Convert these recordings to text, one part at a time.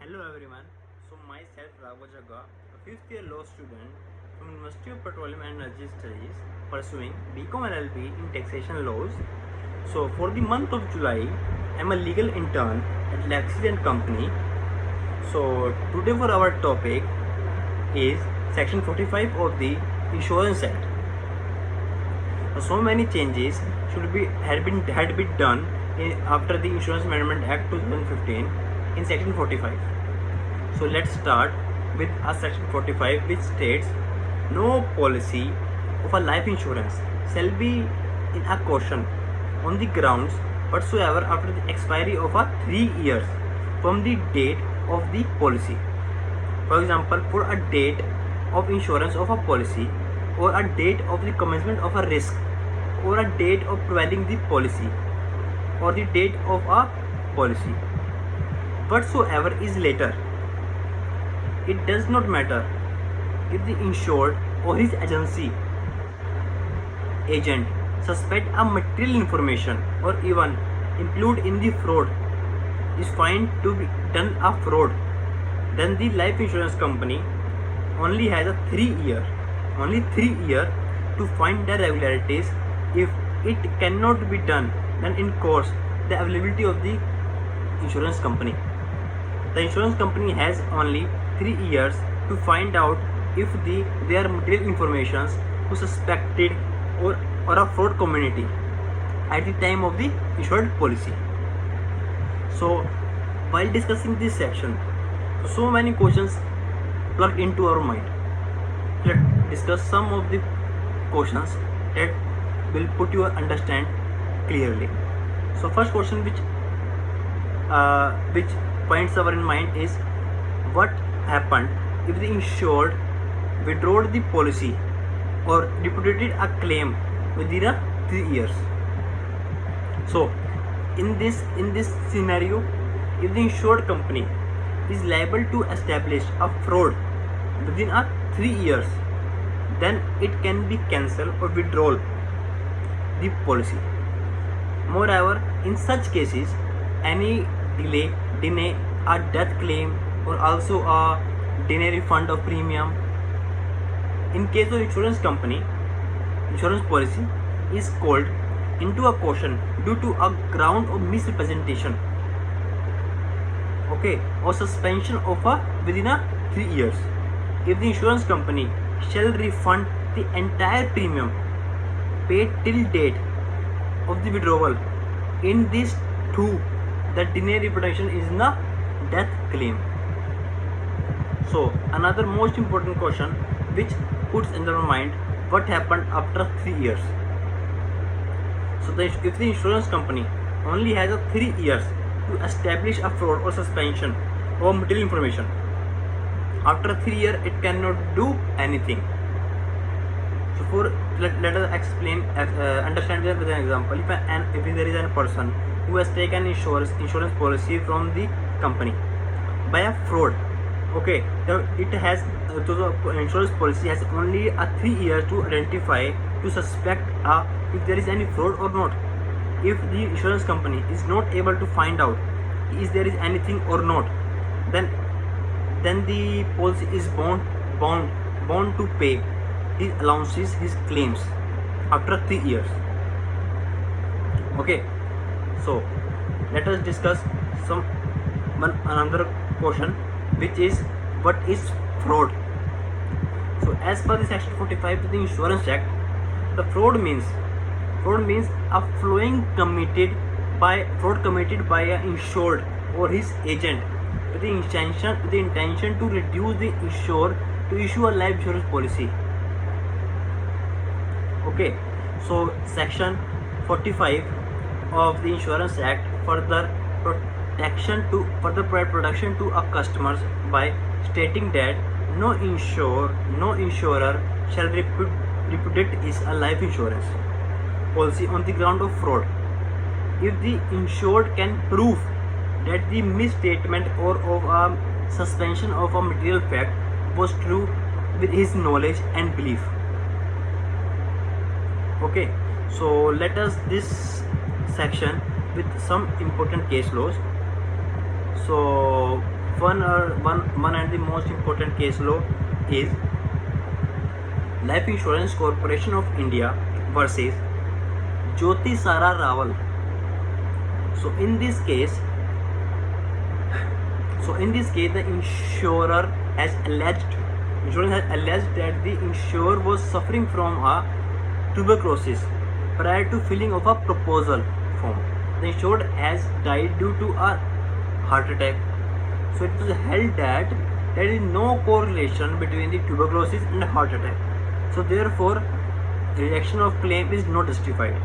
Hello everyone. So myself Raghav Jagga, a fifth year law student from University of Petroleum and Energy Studies, pursuing BCom LLB in taxation laws. So for the month of July, I'm a legal intern at Lexis and Company. So today for our topic is Section 45 of the Insurance Act. So many changes had been done after the Insurance Amendment Act 2015 in Section 45. So let's start with a Section 45 which states no policy of a life insurance shall be in a caution on the grounds whatsoever after the expiry of a 3 years from the date of the policy. For example, for a date of insurance of a policy, or a date of the commencement of a risk, or a date of prevailing the policy, or the date of a policy whatsoever is later. It does not matter if the insured or his agent suspect a material information or even include in the fraud is found to be done a fraud, then the life insurance company only has a 3 year to find the irregularities. If it cannot be done, then in course the availability of the insurance company. The insurance company has only 3 years to find out if their material information was suspected or a fraud community at the time of the insured policy. So while discussing this section, so many questions plugged into our mind. Let's discuss some of the questions that will put you understand clearly. So first question which points our in mind is, what happened if the insured withdrew the policy or repudiated a claim within 3 years? So in this scenario, if the insured company is liable to establish a fraud within 3 years, then it can be cancelled or withdraw the policy. Moreover, in such cases, any delay, deny a death claim, or also a deny refund of premium. In case of insurance company, insurance policy is called into a caution due to a ground of misrepresentation, or suspension of within 3 years. If the insurance company shall refund the entire premium paid till date of the withdrawal. In this too, the deny reproduction is the death claim. So another most important question which puts in our mind, what happened after 3 years? So if the insurance company only has 3 years to establish a fraud or suspension of material information, after 3 years it cannot do anything. So let us explain, understand with an example. If there is a person who has taken insurance policy from the company by a fraud, it has the insurance policy has only 3 years to identify, to suspect if there is any fraud or not. If the insurance company is not able to find out if there is anything or not, then the policy is bound to pay his allowances, his claims after 3 years. So let us discuss another question, which is, what is fraud? So as per the Section 45 of the Insurance Act, the fraud means a fraud committed by an insured or his agent with the intention to reduce the insured to issue a life insurance policy. So Section 45 of the Insurance Act further provide protection to our customers by stating that no insurer shall repudiate his life insurance policy on the ground of fraud if the insured can prove that the misstatement or of a suspension of a material fact was true with his knowledge and belief. So let us this section with some important case laws. So one and the most important case law is Life Insurance Corporation of India versus Jyoti Sara Rawal. So in this case, the insurer has alleged that the insurer was suffering from a tuberculosis prior to filling of a proposal form. The insured has died due to a heart attack. So it was held that there is no correlation between the tuberculosis and heart attack. So therefore, rejection of claim is not justified.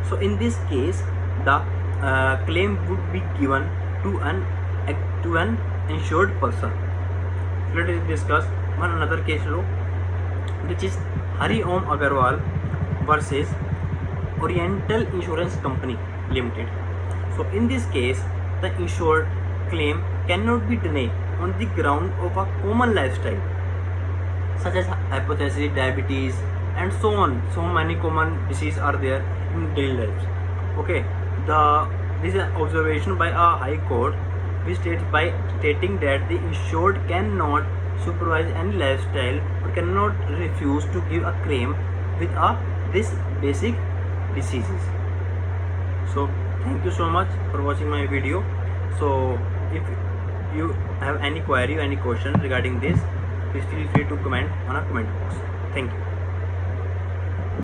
So in this case, the claim would be given to an insured person. Let us discuss one another case law, which is Hari Om Agarwal versus Oriental Insurance Company Limited. So in this case, the insured claim cannot be denied on the ground of a common lifestyle such as hypertension, diabetes, and so on. So many common diseases are there in daily lives. Okay, this is an observation by a high court, which states by stating that the insured cannot supervise any lifestyle or cannot refuse to give a claim with this basic diseases. So thank you so much for watching my video. So if you have any query or any question regarding this, please feel free to comment on a comment box. Thank you.